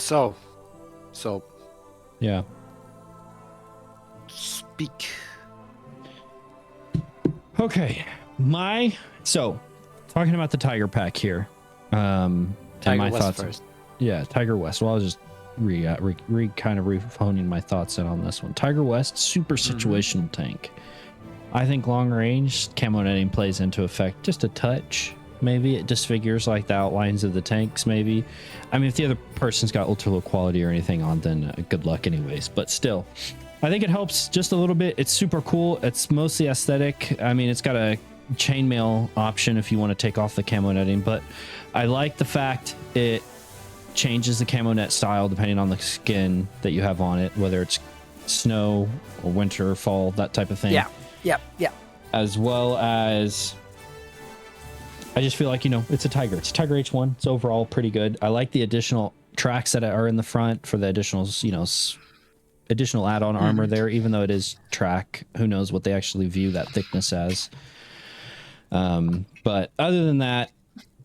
So Yeah. speak. Okay. So talking about the Tiger pack here. And Tiger my West thoughts. first. Yeah, Tiger West. Well, I was just kind of rehoning my thoughts in on this one. Tiger West, super situational tank. I think long range camo netting plays into effect just a touch. Maybe it disfigures like the outlines of the tanks. Maybe, I mean, if the other person's got ultra low quality or anything on, then good luck, anyways. But still, I think it helps just a little bit. It's super cool. It's mostly aesthetic. I mean, it's got a chainmail option if you want to take off the camo netting, but I like the fact it changes the camo net style depending on the skin that you have on it, whether it's snow or winter or fall, that type of thing. Yeah. As well as, I just feel like, you know, it's a Tiger. It's a Tiger H1. It's overall pretty good. I like the additional tracks that are in the front for the additional, you know, additional add-on armor there, even though it is track. Who knows what they actually view that thickness as. But other than that,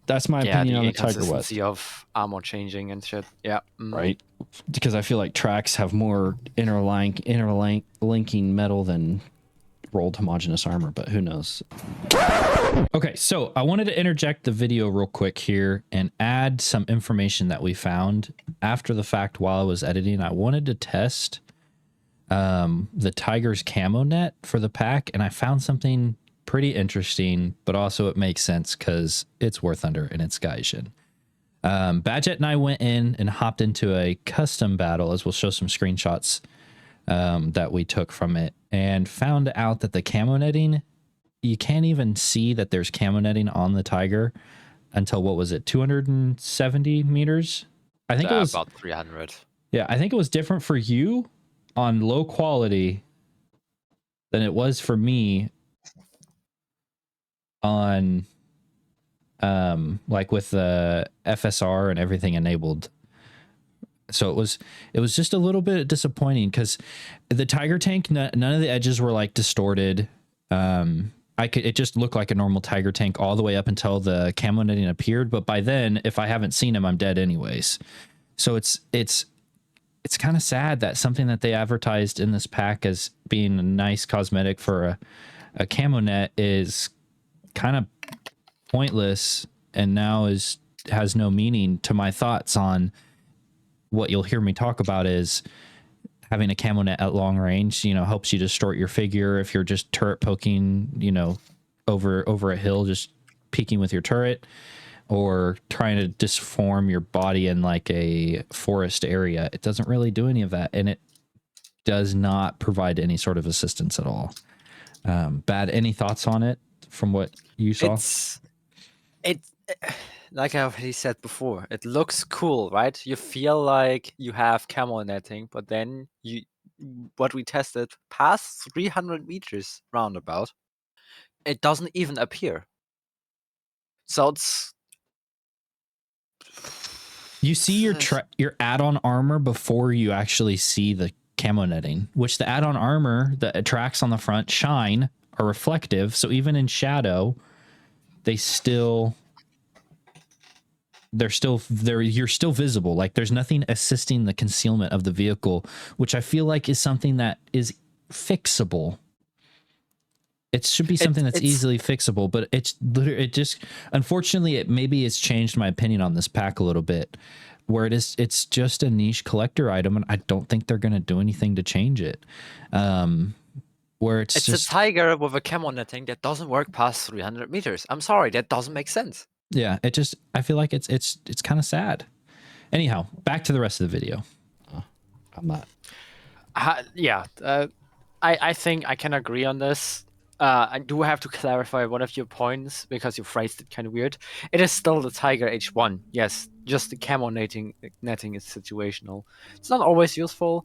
that's my opinion on the Tiger West. Inconsistency of armor changing and shit. Yeah. Right. Because I feel like tracks have more interlinking metal than rolled homogeneous armor, but who knows. Okay, so I wanted to interject the video real quick here and add some information that we found after the fact while I was editing. I wanted to test the Tiger's camo net for the pack, and I found something pretty interesting, but also it makes sense because it's War Thunder and it's Gaijin. Badget and I went in and hopped into a custom battle, as we'll show some screenshots that we took from it, and found out that the camo netting, you can't even see that there's camo netting on the Tiger until, what was it, 270 meters? I think it was about 300. Yeah, I think it was different for you on low quality than it was for me on like with the FSR and everything enabled. So it was just a little bit disappointing because the Tiger tank, none of the edges were like distorted. It just looked like a normal Tiger tank all the way up until the camo netting appeared. But by then, if I haven't seen him, I'm dead anyways. So it's kind of sad that something that they advertised in this pack as being a nice cosmetic for a camo net is kind of pointless and now has no meaning. To my thoughts on what you'll hear me talk about is having a camo net at long range, you know, helps you distort your figure. If you're just turret poking, you know, over a hill, just peeking with your turret, or trying to disform your body in like a forest area, it doesn't really do any of that. And it does not provide any sort of assistance at all. Bad, any thoughts on it from what you saw? Like I already said before, it looks cool, right? You feel like you have camo netting, but then what we tested past 300 meters roundabout, it doesn't even appear. So it's, you see your add-on armor before you actually see the camo netting, which the add-on armor, the tracks on the front shine, are reflective. So even in shadow, you're still visible. Like there's nothing assisting the concealment of the vehicle, which I feel like is something that is fixable. It should be something that's easily fixable, but unfortunately, maybe it's changed my opinion on this pack a little bit, where it's just a niche collector item, and I don't think they're going to do anything to change it. Where it's just a Tiger with a camo netting that doesn't work past 300 meters. I'm sorry, that doesn't make sense. Yeah, I feel like it's kind of sad. Anyhow, back to the rest of the video. I'm not. I think I can agree on this. I do have to clarify one of your points because you phrased it kind of weird. It is still the Tiger H1. Yes, just the camo netting is situational. It's not always useful.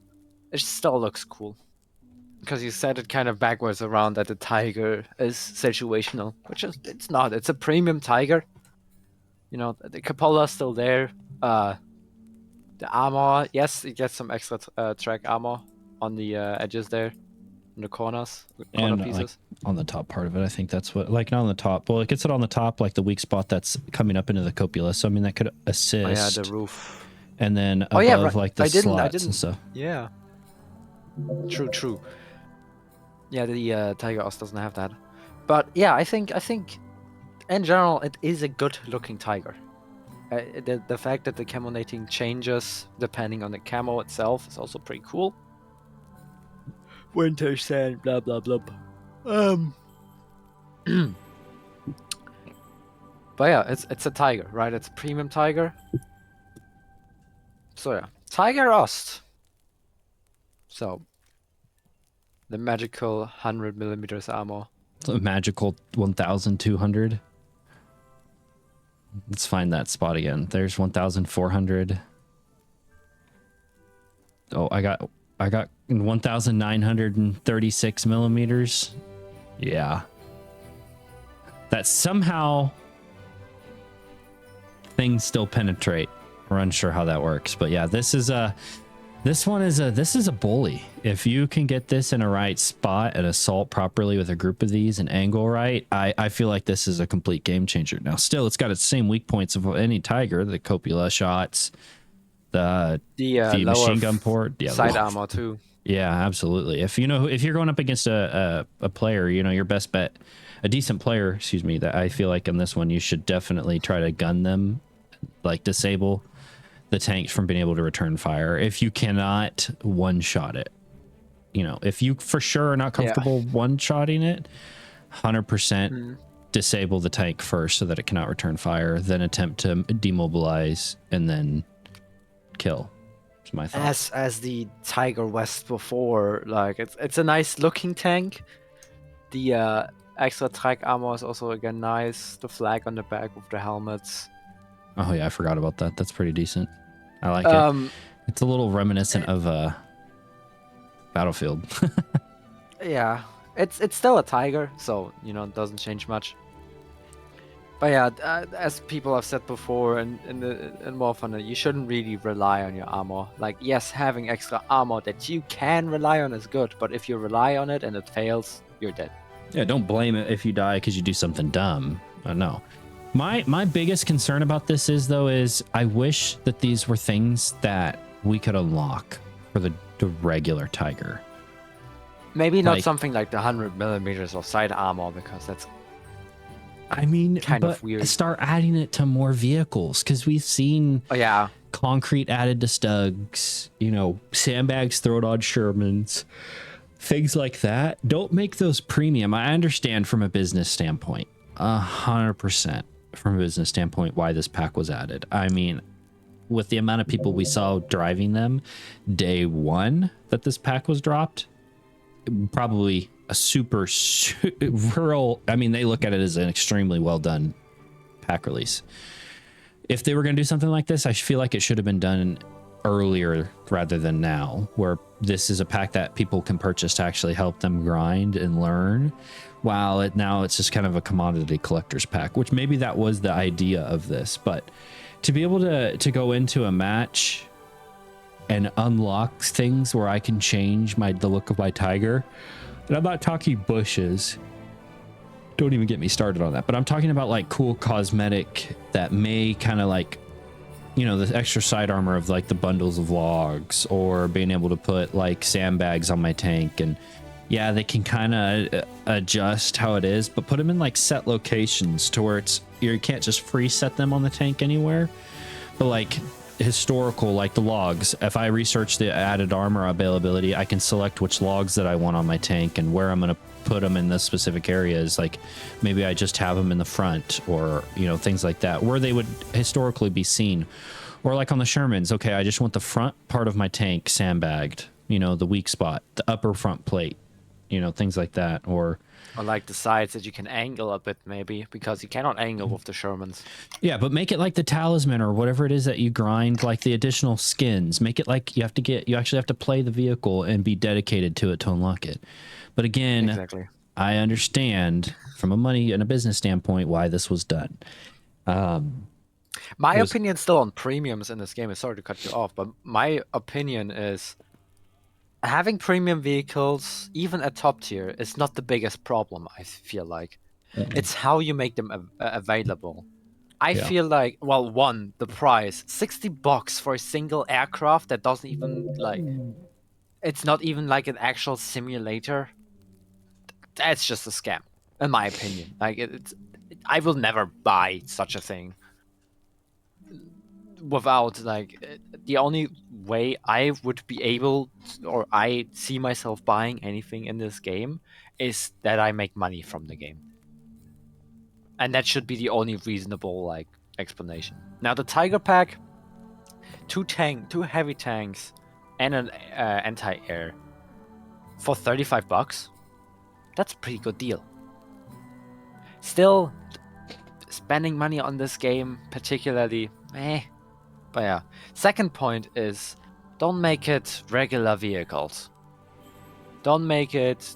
It still looks cool. Because you said it kind of backwards around that the Tiger is situational, which it's not. It's a premium Tiger. You know, the Cupola's still there. The armor, yes, it gets some extra track armor on the edges there, in the corner pieces. Like on the top part of it, I think that's what, like not on the top. Well, it gets it on the top, like the weak spot that's coming up into the copula. So I mean, that could assist. Oh, yeah, the roof. and then Oh yeah, above right. like the I slots and didn't. stuff. Yeah. True. Yeah, the Tiger Ost doesn't have that. But yeah, I think in general it is a good looking tiger. The fact that the camo nating changes depending on the camo itself is also pretty cool. Winter sand, blah blah blah. Um. But yeah, it's a tiger, right? It's a premium tiger. So yeah, Tiger Ost. So the magical 100 mm ammo. It's a magical 1,200. Let's find that spot again. There's 1,400. Oh, I got 1,936 millimeters. Yeah. That somehow things still penetrate. We're unsure how that works, but yeah, this is a bully. If you can get this in a right spot and assault properly with a group of these and angle right, I feel like this is a complete game changer. Now, still, it's got its same weak points of any Tiger, the copula shots, the Lower machine gun port, yeah, side armor too. yeah, absolutely. If you're going up against a player, your best bet, a decent player, excuse me, that I feel like in this one you should definitely try to gun them, like disable the tanks from being able to return fire. If you cannot one-shot it, if you for sure are not comfortable one-shotting it, 100% disable the tank first so that it cannot return fire, then attempt to demobilize and then kill. That's my thought. As the Tiger West before, like it's a nice looking tank. The extra track armor is also again nice. The flag on the back with the helmets. Oh yeah, I forgot about that. That's pretty decent. I like it. It's a little reminiscent of Battlefield. Yeah, it's still a Tiger, so it doesn't change much. But yeah, as people have said before, in War Thunder, you shouldn't really rely on your armor. Like, yes, having extra armor that you can rely on is good, but if you rely on it and it fails, you're dead. Yeah, don't blame it if you die because you do something dumb. No. My biggest concern about this is I wish that these were things that we could unlock for the regular Tiger. Maybe not something like the 100 mm of side armor, because that's kind of weird. Start adding it to more vehicles, because we've seen concrete added to Stugs, sandbags thrown on Shermans, things like that. Don't make those premium. I understand from a business standpoint, 100%. From a business standpoint, why this pack was added. I mean, with the amount of people we saw driving them day one that this pack was dropped, probably a super rural. I mean, they look at it as an extremely well done pack release. If they were going to do something like this, I feel like it should have been done earlier rather than now, where this is a pack that people can purchase to actually help them grind and learn. While now it's just kind of a commodity collector's pack, which maybe that was the idea of this, but to be able to go into a match and unlock things where I can change the look of my Tiger, and I'm not talking bushes, don't even get me started on that, but I'm talking about like cool cosmetic that may kind of like, the extra side armor of like the bundles of logs, or being able to put like sandbags on my tank. And yeah, they can kind of adjust how it is, but put them in like set locations to where you can't just free set them on the tank anywhere, but like historical, like the logs. If I research the added armor availability, I can select which logs that I want on my tank and where I'm going to put them in the specific areas. Like maybe I just have them in the front, or things like that, where they would historically be seen. Or like on the Shermans, okay, I just want the front part of my tank sandbagged, the weak spot, the upper front plate, things like that. Or like the sides that you can angle a bit, maybe, because you cannot angle with the Shermans. Yeah, but make it like the talisman or whatever it is that you grind, like the additional skins. Make it like you actually have to play the vehicle and be dedicated to it to unlock it. But again, exactly. I understand from a money and a business standpoint why this was done. My opinion still on premiums in this game is, sorry to cut you off, but my opinion is having premium vehicles, even at top tier, is not the biggest problem, I feel like. It's how you make them available. I Yeah. feel like, well, one, the price, $60 for a single aircraft that doesn't even like, it's not even like an actual simulator. That's just a scam, in my opinion. Like I will never buy such a thing without like the only way I would be able to, or I see myself buying anything in this game is that I make money from the game. And that should be the only reasonable like explanation. Now the Tiger Pack, two heavy tanks, and an anti-air for $35. That's a pretty good deal. Still, spending money on this game, particularly, But yeah. Second point is, don't make it regular vehicles. Don't make it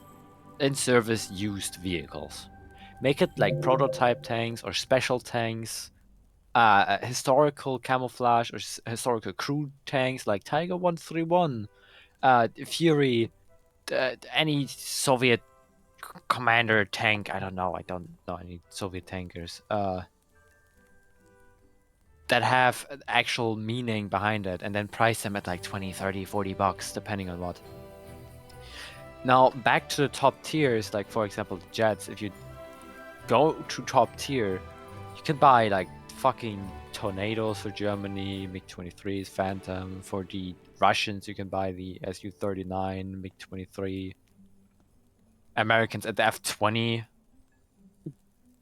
in-service used vehicles. Make it like prototype tanks or special tanks, historical camouflage or historical crew tanks like Tiger 131, Fury, any Soviet commander tank. I don't know. I don't know any Soviet tankers. That have actual meaning behind it, and then price them at like 20, 30, $40, depending on what. Now, back to the top tiers, like for example, the jets. If you go to top tier, you can buy like fucking Tornadoes for Germany, MiG-23s, Phantom. For the Russians, you can buy the Su-39, MiG-23. Americans at the F-20.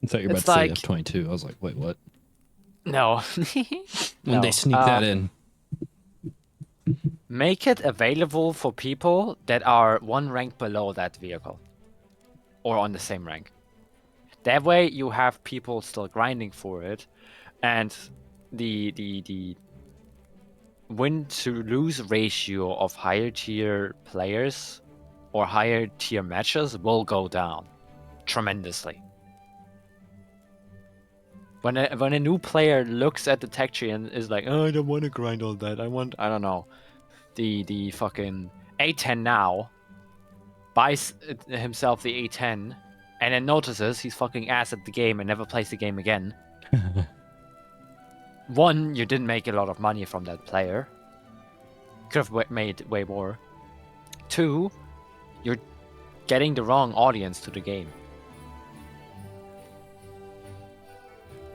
I thought you were about It's to say like, F-22. I was like, wait, what? no. When they No. sneak that in. Make it available for people that are one rank below that vehicle or on the same rank. That way you have people still grinding for it, and the win to lose ratio of higher tier players or higher tier matches will go down tremendously. When a new player looks at the tech tree and is like, oh, I don't want to grind all that. I don't know, the fucking A10 now, buys himself the A10, and then notices he's fucking ass at the game and never plays the game again. One, you didn't make a lot of money from that player. Could have made way more. Two, you're getting the wrong audience to the game.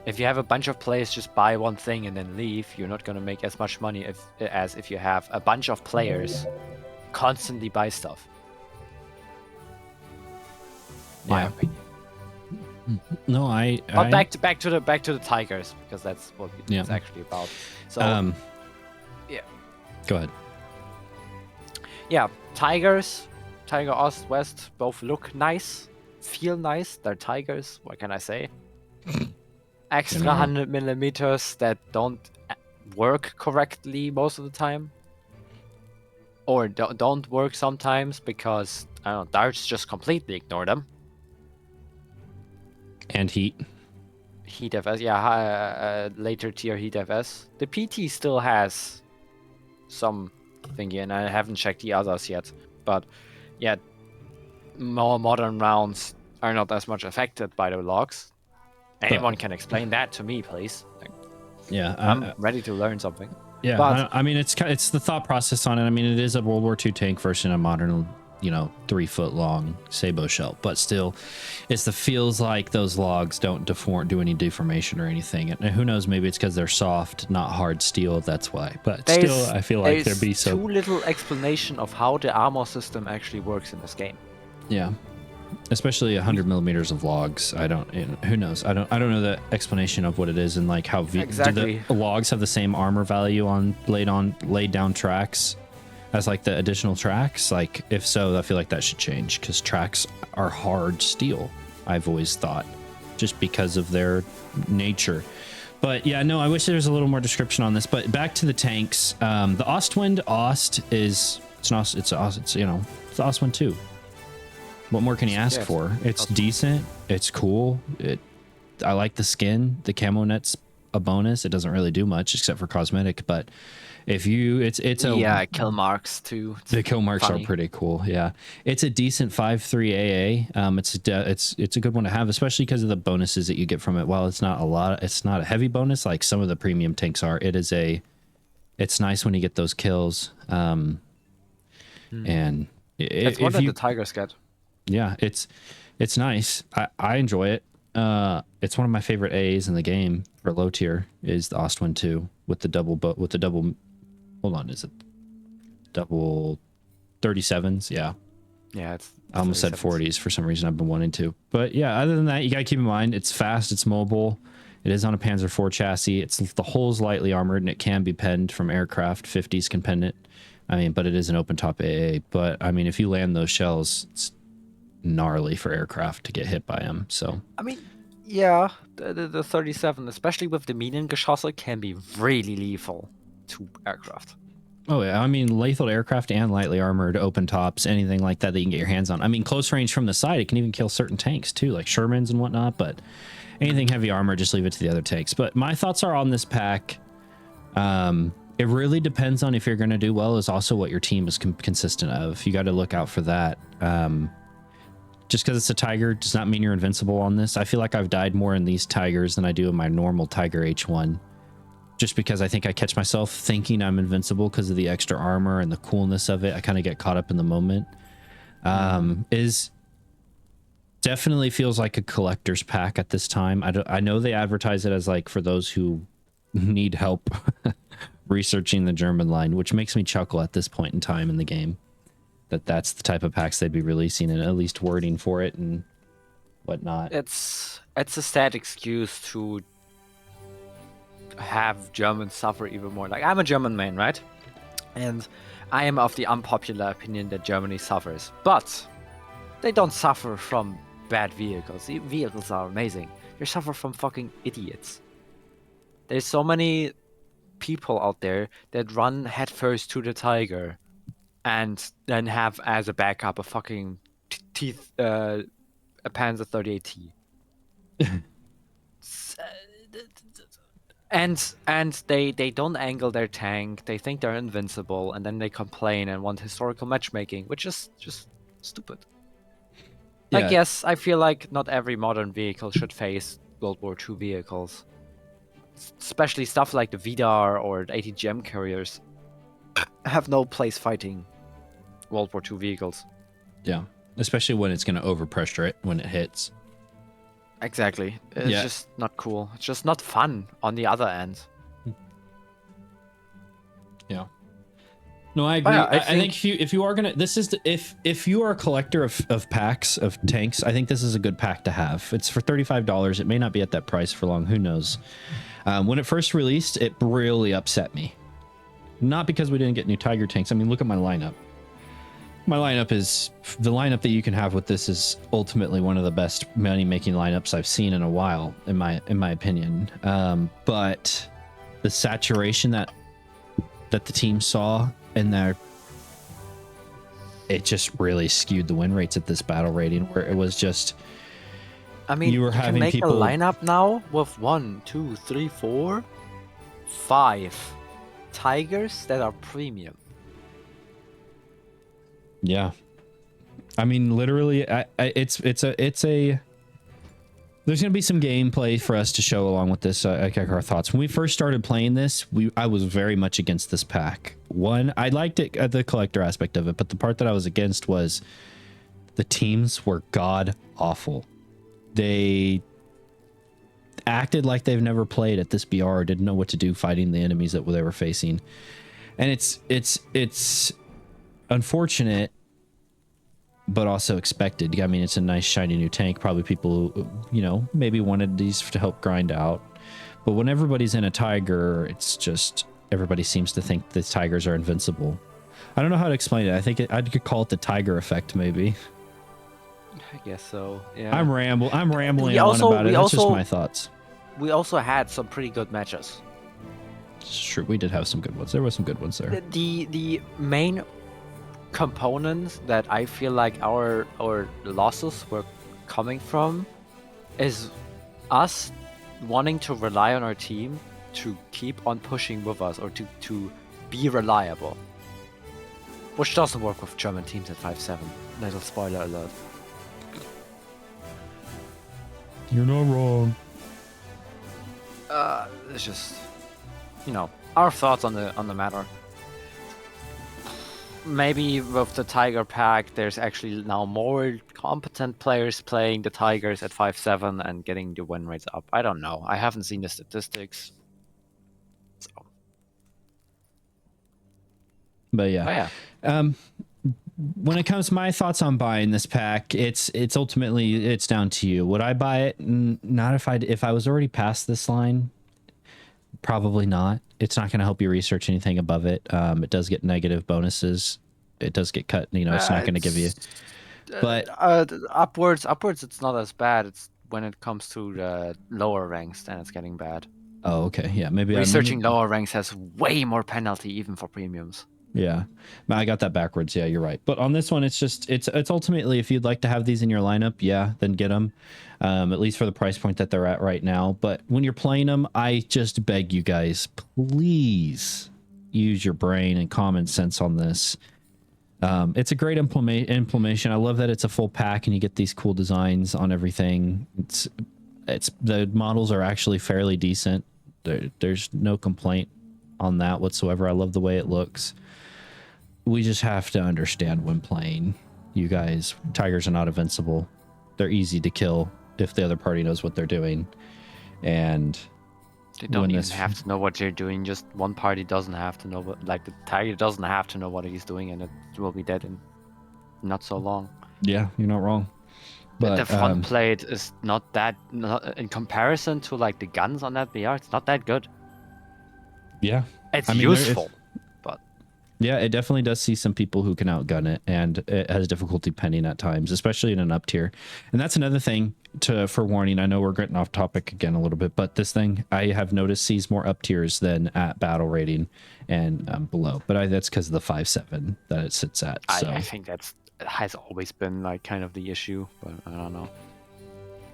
If you have a bunch of players just buy one thing and then leave, you're not going to make as much money as if you have a bunch of players constantly buy stuff. My opinion. No, But back to the Tigers, because that's what it's actually about. So yeah. Go ahead. Yeah, Tigers, Tiger Ost, West, both look nice, feel nice. They're Tigers. What can I say? Extra 100 millimeters that don't work correctly most of the time, or don't work sometimes because I don't know, darts just completely ignore them. And heat. Heat FS, yeah, later tier Heat FS. The PT still has some thingy, and I haven't checked the others yet. But yeah, more modern rounds are not as much affected by the logs. Anyone can explain that to me, please? Yeah, I'm ready to learn something. Yeah, but I mean, it's the thought process on it. I mean, it is a World War II tank version of modern, 3-foot long sabot shell, but still, it's the feels like those logs don't do any deformation or anything. And who knows? Maybe it's because they're soft, not hard steel. That's why. But still, I feel like there'd be too little explanation of how the armor system actually works in this game. Yeah. Especially 100 millimeters of logs. I don't. Who knows? I don't know the explanation of what it is and like how exactly. Do the logs have the same armor value on laid down tracks as like the additional tracks? Like if so, I feel like that should change because tracks are hard steel. I've always thought, just because of their nature. But yeah, no, I wish there was a little more description on this. But back to the tanks. The Ostwind it's the Ostwind 2. What more can you ask for? It's decent. It's cool. I like the skin. The camo net's a bonus. It doesn't really do much except for cosmetic, but if you Yeah, kill marks too. the kill marks funny. are pretty cool. Yeah, it's a decent 5/3 AA. It's a good one to have, especially because of the bonuses that you get from it. While it's not a lot, it's not a heavy bonus like some of the premium tanks are. It's nice when you get those kills. And It's more if than you, the tigers get. yeah, it's nice. I enjoy it. It's one of my favorite A's in the game for low tier is the Ostwind 2 with the double. Hold on, is it double 37s? Yeah. Yeah, it's I almost said 40s for some reason. I've been wanting to. But yeah, other than that, you got to keep in mind it's fast, it's mobile. It is on a Panzer IV chassis. The hull's lightly armored and it can be penned from aircraft. 50s can pen it. I mean, but it is an open top AA. But I mean, if you land those shells, it's gnarly for aircraft to get hit by them. So I mean, yeah, the 37, especially with the Minengeschosse, can be really lethal to aircraft. oh yeah, I mean lethal aircraft and lightly armored open tops, anything like that you can get your hands on. I mean close range from the side, it can even kill certain tanks too, like Shermans and whatnot. But anything heavy armor, just leave it to the other tanks. But my thoughts are on this pack. It really depends on if you're going to do well. Is also what your team is consistent of. You got to look out for that. Just because it's a Tiger does not mean you're invincible on this. I feel like I've died more in these Tigers than I do in my normal Tiger H1. Just because I think I catch myself thinking I'm invincible because of the extra armor and the coolness of it. I kind of get caught up in the moment. Is definitely feels like a collector's pack at this time. I know they advertise it as like for those who need help researching the German line, which makes me chuckle at this point in time in the game. That's the type of packs they'd be releasing and at least wording for it and whatnot. It's a sad excuse to have Germans suffer even more. Like, I'm a German man, right? And I am of the unpopular opinion that Germany suffers. But they don't suffer from bad vehicles. The vehicles are amazing. They suffer from fucking idiots. There's so many people out there that run headfirst to the Tiger and then have as a backup a fucking a Panzer 38T. And they don't angle their tank. They think they're invincible, and then they complain and want historical matchmaking, which is just stupid. Yeah. Like, yes, I feel like not every modern vehicle should face World War II vehicles. Especially stuff like the Vidar or the ATGM carriers have no place fighting World War II vehicles. Yeah, especially when it's going to overpressure it when it hits. Exactly. It's just not cool. It's just not fun on the other end. Yeah. No, I agree. Yeah, I think if you are gonna, if you are a collector of packs of tanks, I think this is a good pack to have. It's for $35. It may not be at that price for long. Who knows? When it first released, it really upset me. Not because we didn't get new Tiger tanks. I mean, look at my lineup. My lineup is the lineup that you can have with this is ultimately one of the best money-making lineups I've seen in a while, in my opinion. But the saturation that the team saw in there, it just really skewed the win rates at this battle rating, where it was just. I mean, you having can make people... a lineup now with 1, 2, 3, 4, 5 Tigers that are premium. Yeah, I mean, literally, it's a. There's gonna be some gameplay for us to show along with this. Our thoughts when we first started playing this, I was very much against this pack. One, I liked it the collector aspect of it, but the part that I was against was the teams were god awful. They acted like they've never played at this BR, didn't know what to do fighting the enemies that they were facing, and it's unfortunate, but also expected. I mean, it's a nice shiny new tank. Probably people who, maybe wanted these to help grind out. But when everybody's in a Tiger, it's just everybody seems to think the Tigers are invincible. I don't know how to explain it. I think I'd call it the Tiger effect, maybe. I guess so. Yeah. I'm rambling on about it. That's just my thoughts. We also had some pretty good matches. Sure, we did have some good ones. There were some good ones there. The main components that I feel like our losses were coming from is us wanting to rely on our team to keep on pushing with us or to be reliable. Which doesn't work with German teams at 5-7. Little spoiler alert. You're not wrong. It's just, our thoughts on the matter. Maybe with the Tiger pack, there's actually now more competent players playing the Tigers at 5-7 and getting the win rates up. I don't know. I haven't seen the statistics. So. But yeah. When it comes to my thoughts on buying this pack, it's ultimately it's down to you. Would I buy it? Not if I was already past this line. Probably not. It's not going to help you research anything above it. It does get negative bonuses. It does get cut. It's not going to give you. But upwards, it's not as bad. It's when it comes to the lower ranks, then it's getting bad. Oh, okay. Yeah, maybe researching lower ranks has way more penalty even for premiums. Yeah, I got that backwards. Yeah, you're right. But on this one, it's ultimately, if you'd like to have these in your lineup, yeah, then get them, at least for the price point that they're at right now. But when you're playing them, I just beg you guys, please use your brain and common sense on this. It's a great implementation. I love that it's a full pack and you get these cool designs on everything. It's the models are actually fairly decent. There's no complaint on that whatsoever. I love the way it looks. We just have to understand when playing. You guys, Tigers are not invincible. They're easy to kill if the other party knows what they're doing. And they don't even have to know what they're doing. Just one party doesn't have to know what, like the Tiger doesn't have to know what he's doing, and it will be dead in not so long. Yeah, you're not wrong. But the front plate is not in comparison to like the guns on that BR. It's not that good. Yeah, it's useful. Yeah, it definitely does see some people who can outgun it, and it has difficulty penning at times, especially in an up tier. And that's another thing for warning. I know we're getting off topic again a little bit, but this thing I have noticed sees more up tiers than at battle rating and below. But that's because of the 5-7 that it sits at. So. I think has always been like kind of the issue, but I don't know.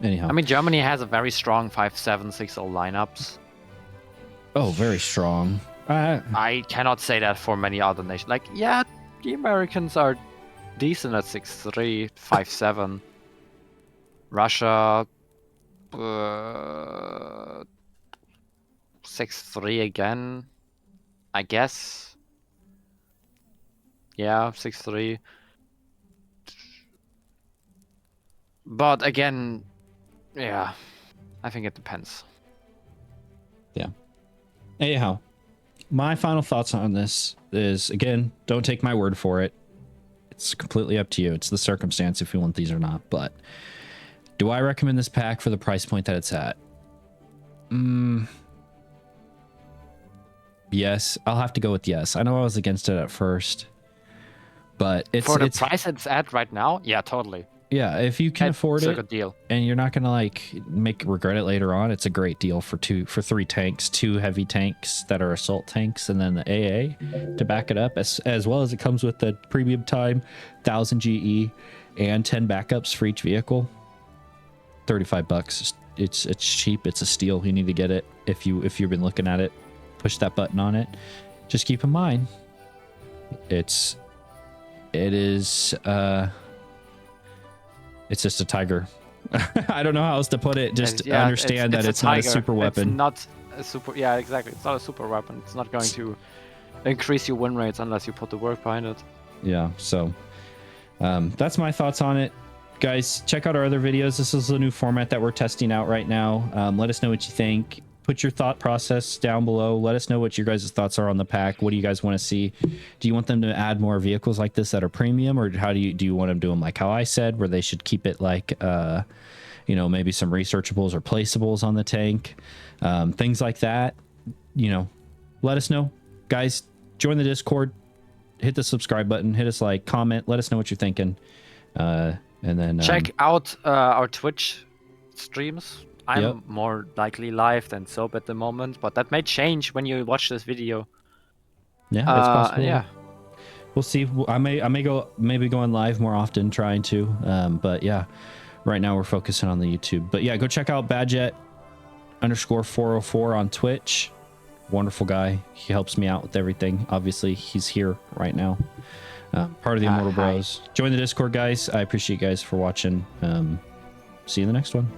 Anyhow, I mean, Germany has a very strong 5-7, 6-0 lineups. Oh, very strong. I cannot say that for many other nations. Like, yeah, the Americans are decent at 6-3, 5-7. Russia, 6-3 again, I guess. Yeah, 6-3. But again, yeah, I think it depends. Yeah. Anyhow. My final thoughts on this is, again, don't take my word for it. It's completely up to you. It's the circumstance if you want these or not. But do I recommend this pack for the price point that it's at? Yes. I'll have to go with yes. I know I was against it at first. But it's for the price it's at right now? Yeah, totally. Yeah, if you can afford it, it's a good deal. And you're not gonna regret it later on, it's a great deal for 3 tanks, 2 heavy tanks that are assault tanks, and then the AA to back it up, as well as it comes with the premium time, 1000 GE, and 10 backups for each vehicle. $35. It's cheap. It's a steal. You need to get it if you've been looking at it. Push that button on it. Just keep in mind, it is. It's just a Tiger. I don't know how else to put it. Just understand that it's not a super weapon. It's not a super. Yeah, exactly. It's not a super weapon. It's not going to increase your win rates unless you put the work behind it. Yeah. So that's my thoughts on it, guys. Check out our other videos. This is a new format that we're testing out right now. Let us know what you think. Put your thought process down below. Let us know what your guys' thoughts are on the pack. What do you guys want to see? Do you want them to add more vehicles like this that are premium, or how do you want them to do them like how I said, where they should keep it like, maybe some researchables or placeables on the tank, things like that. Let us know, guys. Join the Discord, hit the subscribe button, hit us like, comment, let us know what you're thinking, and then check out our Twitch streams. I'm more likely live than soap at the moment, but that may change when you watch this video. Yeah, it's possible. Yeah, we'll see. I may go going live more often, trying to. But yeah, right now we're focusing on the YouTube. But yeah, go check out Badjet _404 on Twitch. wonderful guy. He helps me out with everything. Obviously, he's here right now. Part of the Immortal Hi. Bros. Join the Discord, guys. I appreciate you guys for watching. See you in the next one.